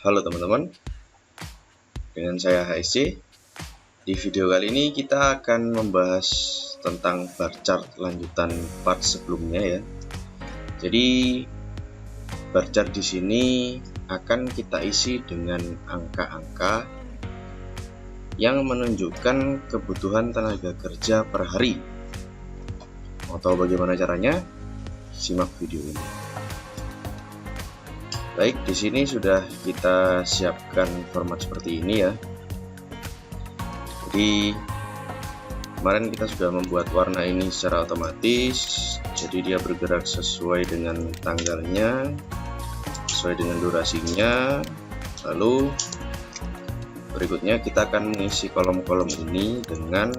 Halo teman-teman, dengan saya HSC. Di video kali ini kita akan membahas tentang bar chart lanjutan part sebelumnya ya. Jadi bar chart di sini akan kita isi dengan angka-angka yang menunjukkan kebutuhan tenaga kerja per hari. Mau tahu bagaimana caranya? Simak video ini. Baik, di sini sudah kita siapkan format seperti ini ya. Jadi kemarin kita sudah membuat warna ini secara otomatis, jadi dia bergerak sesuai dengan tanggalnya, sesuai dengan durasinya. Lalu berikutnya kita akan mengisi kolom-kolom ini dengan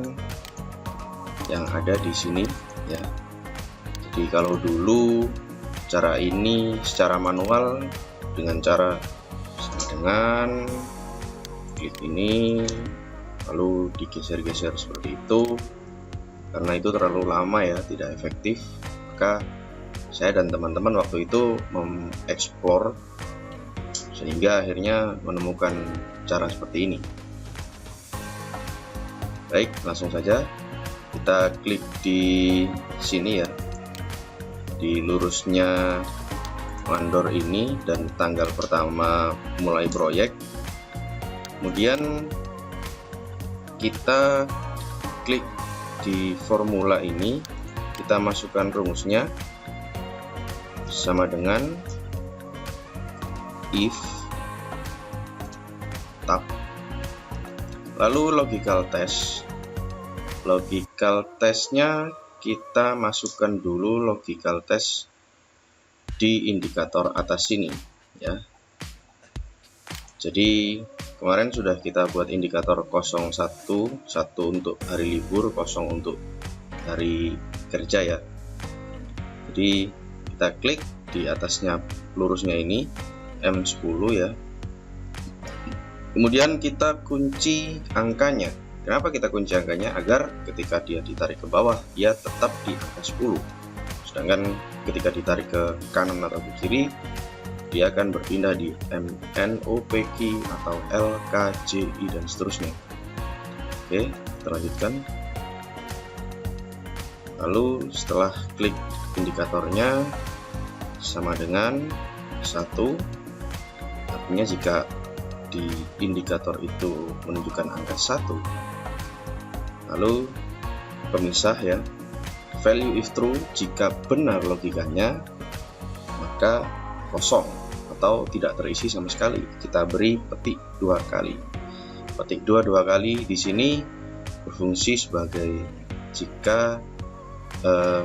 yang ada di sini ya. Jadi kalau dulu cara ini secara manual dengan cara sama dengan klik ini lalu digeser-geser seperti itu, karena itu terlalu lama ya, tidak efektif. Maka saya dan teman-teman waktu itu mengeksplor sehingga akhirnya menemukan cara seperti ini. Baik, langsung saja kita klik di sini ya, di lurusnya mandor ini dan tanggal pertama mulai proyek. Kemudian kita klik di formula ini, kita masukkan rumusnya sama dengan if tab, lalu logical testnya kita masukkan dulu logical test di indikator atas sini ya. Jadi kemarin sudah kita buat indikator 01, 1 untuk hari libur, 0 untuk hari kerja ya. Jadi kita klik di atasnya lurusnya ini M10 ya. Kemudian kita kunci angkanya. Kenapa kita kunci angkanya? Agar ketika dia ditarik ke bawah dia tetap di angka 10. Sedangkan ketika ditarik ke kanan atau ke kiri, dia akan berpindah di MN, OPQ atau LK, JI dan seterusnya. Oke, kita lanjutkan. Lalu setelah klik indikatornya sama dengan 1, artinya jika di indikator itu menunjukkan angka 1, lalu pemisah ya, value if true, jika benar logikanya maka kosong atau tidak terisi sama sekali. Kita beri petik 2 kali. Petik 2 kali di sini berfungsi sebagai jika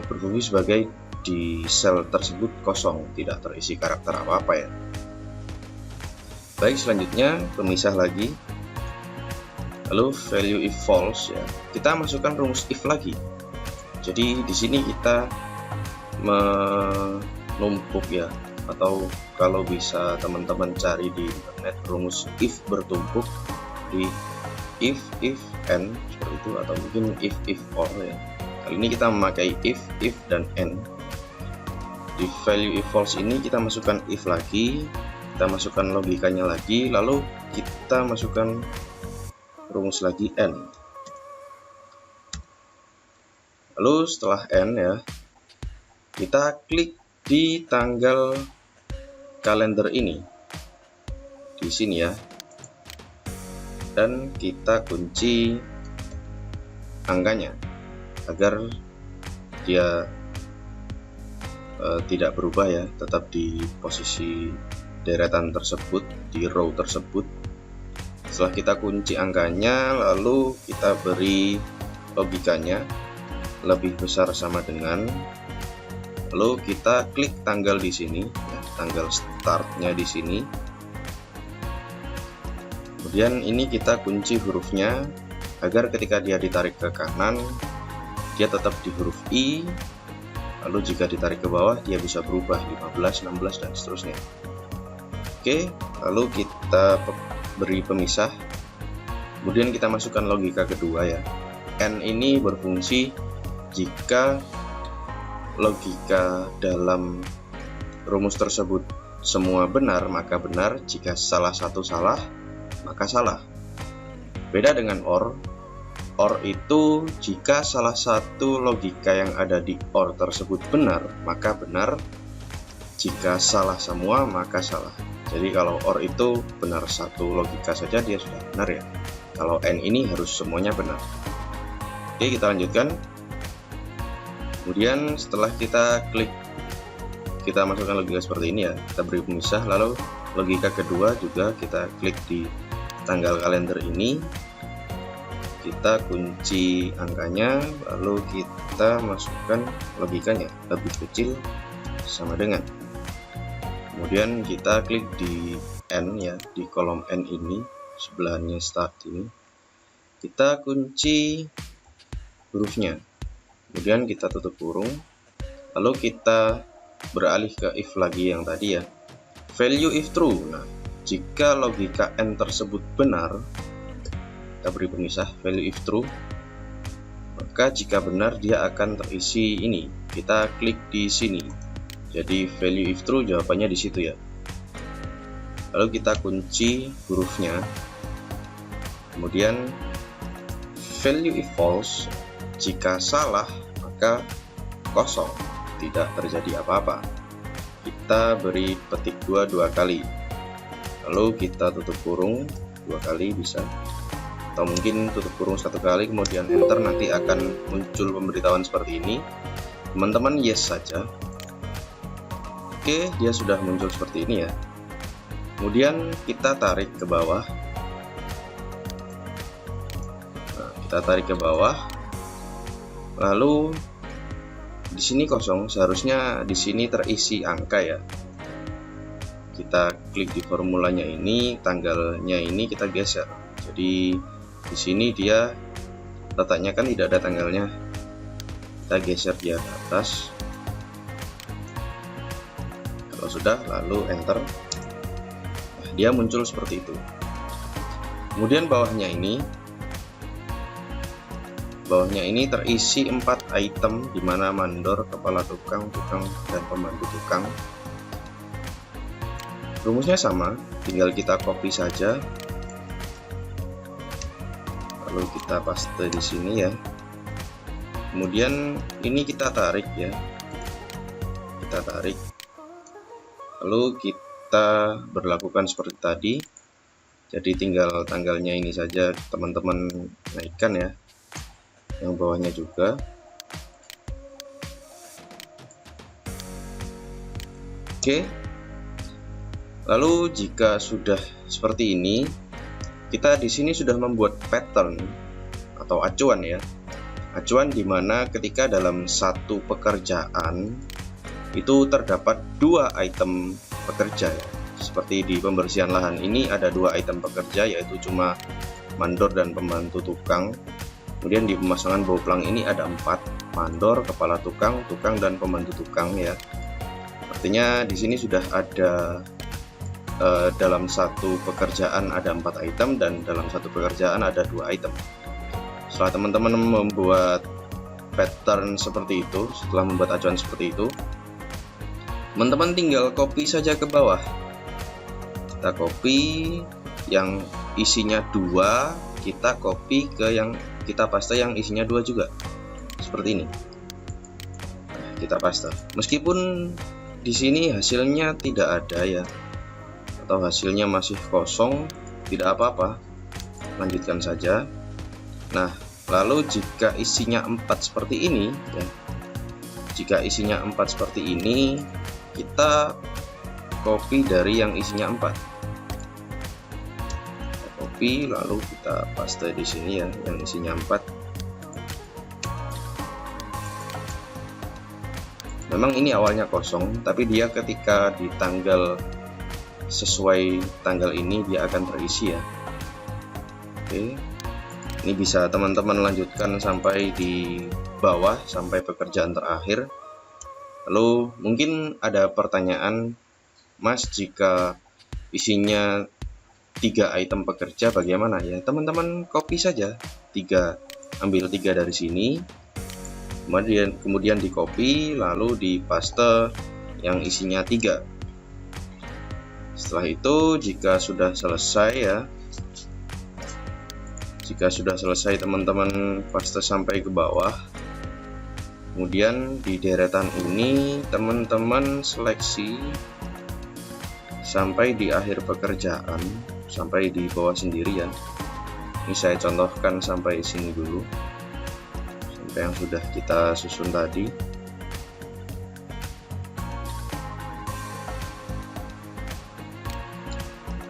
berfungsi sebagai di sel tersebut kosong, tidak terisi karakter apa-apa ya. Baik, selanjutnya pemisah lagi. Lalu value if false ya. Kita masukkan rumus if lagi. Jadi di sini kita menumpuk ya, atau kalau bisa teman-teman cari di internet rumus if bertumpuk di if and seperti itu, atau mungkin if or ya. Kali ini kita memakai if dan and. Di value if false ini kita masukkan if lagi, kita masukkan logikanya lagi, lalu kita masukkan rumus lagi and. Lalu setelah N ya, kita klik di tanggal kalender ini di sini ya, dan kita kunci angkanya agar dia tidak berubah ya, tetap di posisi deretan tersebut, di row tersebut. Setelah kita kunci angkanya, lalu kita beri logikanya lebih besar sama dengan, lalu kita klik tanggal di sini ya, tanggal startnya di sini. Kemudian ini kita kunci hurufnya agar ketika dia ditarik ke kanan dia tetap di huruf I, lalu jika ditarik ke bawah dia bisa berubah 15, 16 dan seterusnya. Oke, lalu kita beri pemisah, kemudian kita masukkan logika kedua ya. N ini berfungsi jika logika dalam rumus tersebut semua benar, maka benar. Jika salah satu salah, maka salah. Beda dengan OR. OR itu jika salah satu logika yang ada di OR tersebut benar, maka benar. Jika salah semua, maka salah. Jadi kalau OR itu benar satu logika saja, dia sudah benar ya. Kalau N ini harus semuanya benar. Oke, kita lanjutkan. Kemudian setelah kita klik, kita masukkan logika seperti ini ya, kita beri pemisah. Lalu logika kedua juga kita klik di tanggal kalender ini, kita kunci angkanya, lalu kita masukkan logikanya, lebih kecil sama dengan. Kemudian kita klik di N ya, di kolom N ini, sebelahnya start ini, kita kunci hurufnya. Kemudian kita tutup kurung, lalu kita beralih ke if lagi yang tadi ya, value if true. Nah, jika logika N tersebut benar, kita beri pemisah value if true, maka jika benar dia akan terisi ini. Kita klik di sini, jadi value if true jawabannya di situ ya. Lalu kita kunci hurufnya, kemudian value if false, jika salah maka kosong, tidak terjadi apa-apa. Kita beri petik dua kali, lalu kita tutup kurung 2 kali bisa, atau mungkin tutup kurung 1 kali kemudian enter, nanti akan muncul pemberitahuan seperti ini. Teman-teman yes saja. Oke, dia sudah muncul seperti ini ya. Kemudian kita tarik ke bawah. Nah, kita tarik ke bawah, lalu di sini kosong, seharusnya di sini terisi angka ya. Kita klik di formulanya ini, tanggalnya ini kita geser. Jadi di sini dia letaknya kan tidak ada tanggalnya. Kita geser dia ke atas. Kalau sudah, lalu enter. Nah, dia muncul seperti itu. Kemudian bawahnya ini terisi 4 item, di mana mandor, kepala tukang, dan pembantu tukang. Rumusnya sama, tinggal kita copy saja. Lalu kita paste di sini ya. Kemudian ini kita tarik ya. Kita tarik. Lalu kita berlakukan seperti tadi. Jadi tinggal tanggalnya ini saja teman-teman naikkan ya. Yang bawahnya juga. Oke. Lalu jika sudah seperti ini, kita di sini sudah membuat pattern atau acuan ya. Acuan di mana ketika dalam satu pekerjaan itu terdapat 2 item pekerja ya. Seperti di pembersihan lahan ini ada 2 item pekerja, yaitu cuma mandor dan pembantu tukang. Kemudian di pemasangan bau pelang ini ada 4, mandor, kepala tukang, dan pembantu tukang ya. Artinya di sini sudah ada dalam satu pekerjaan ada 4 item, dan dalam satu pekerjaan ada 2 item. Setelah teman-teman membuat pattern seperti itu, setelah membuat acuan seperti itu, teman-teman tinggal copy saja ke bawah. Kita copy yang isinya 2, kita copy ke yang kita paste yang isinya 2 juga, seperti ini. Nah, kita paste. Meskipun di sini hasilnya tidak ada ya, atau hasilnya masih kosong, tidak apa-apa, lanjutkan saja. Nah, lalu jika isinya 4 seperti ini ya, jika isinya 4 seperti ini, kita copy dari yang isinya 4. Copy, lalu kita paste di sini ya, yang isinya 4. Memang ini awalnya kosong, tapi dia ketika di tanggal sesuai tanggal ini dia akan terisi ya. Oke, ini bisa teman-teman lanjutkan sampai di bawah, sampai pekerjaan terakhir. Lalu mungkin ada pertanyaan, Mas, jika isinya 3 item pekerja bagaimana ya? Teman-teman copy saja 3, ambil 3 dari sini, kemudian di copy lalu di paste yang isinya 3. Setelah itu jika sudah selesai ya, jika sudah selesai teman-teman paste sampai ke bawah, kemudian di deretan ini teman-teman seleksi sampai di akhir pekerjaan, sampai di bawah sendirian. Ini saya contohkan sampai sini dulu, sampai yang sudah kita susun tadi.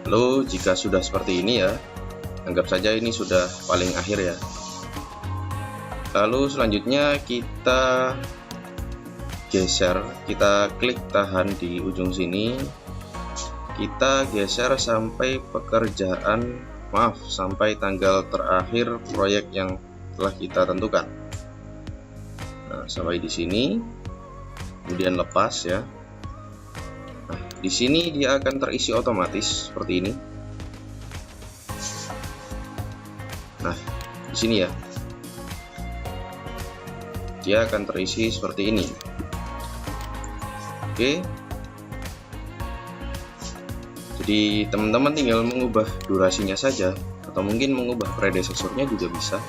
Lalu jika sudah seperti ini ya, anggap saja ini sudah paling akhir ya. Lalu selanjutnya kita geser, kita klik tahan di ujung sini, kita geser sampai pekerjaan, sampai tanggal terakhir proyek yang telah kita tentukan. Nah, sampai di sini, kemudian lepas ya. Nah, di sini dia akan terisi otomatis seperti ini. Nah, di sini ya, dia akan terisi seperti ini. Oke, jadi teman-teman tinggal mengubah durasinya saja, atau mungkin mengubah predesesornya juga bisa.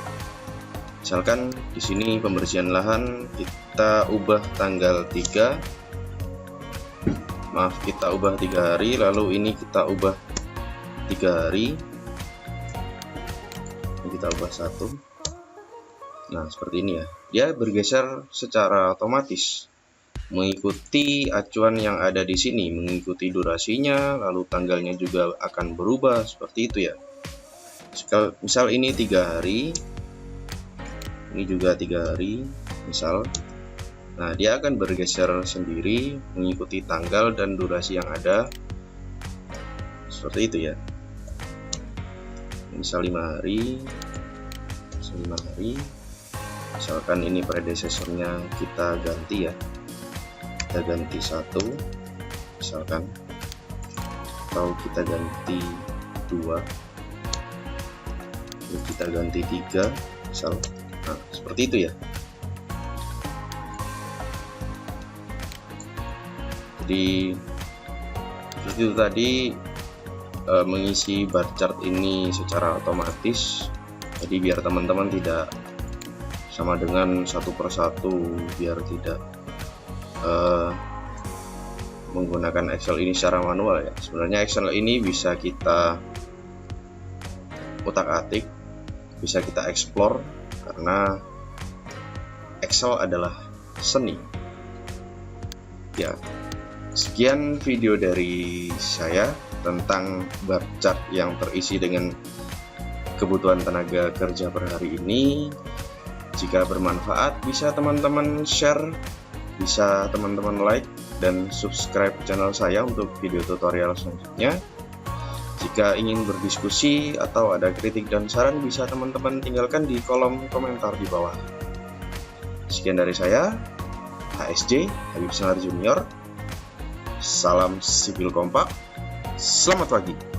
Misalkan di sini pembersihan lahan kita ubah tanggal 3, kita ubah 3 hari, lalu ini kita ubah 3 hari, ini kita ubah 1. Nah, seperti ini ya, dia bergeser secara otomatis mengikuti acuan yang ada di sini, mengikuti durasinya, lalu tanggalnya juga akan berubah seperti itu ya. Misal ini 3 hari, ini juga 3 hari misal. Nah, dia akan bergeser sendiri mengikuti tanggal dan durasi yang ada seperti itu ya. Misal 5 hari, misal 5 hari. Misalkan ini predesesornya kita ganti ya, kita ganti 1 misalkan, atau kita ganti 2, ini kita ganti 3 misal. Nah, seperti itu ya. Jadi seperti itu tadi, mengisi bar chart ini secara otomatis. Jadi biar teman-teman tidak sama dengan satu persatu, biar tidak menggunakan Excel ini secara manual ya. Sebenarnya Excel ini bisa kita utak-atik, bisa kita explore, karena Excel adalah seni ya. Sekian video dari saya tentang bar chart yang terisi dengan kebutuhan tenaga kerja per hari ini. Jika bermanfaat, bisa teman-teman share, bisa teman-teman like dan subscribe channel saya untuk video tutorial selanjutnya. Jika ingin berdiskusi atau ada kritik dan saran, bisa teman-teman tinggalkan di kolom komentar di bawah. Sekian dari saya, HSJ Habib Senar Junior. Salam sipil kompak. Selamat pagi.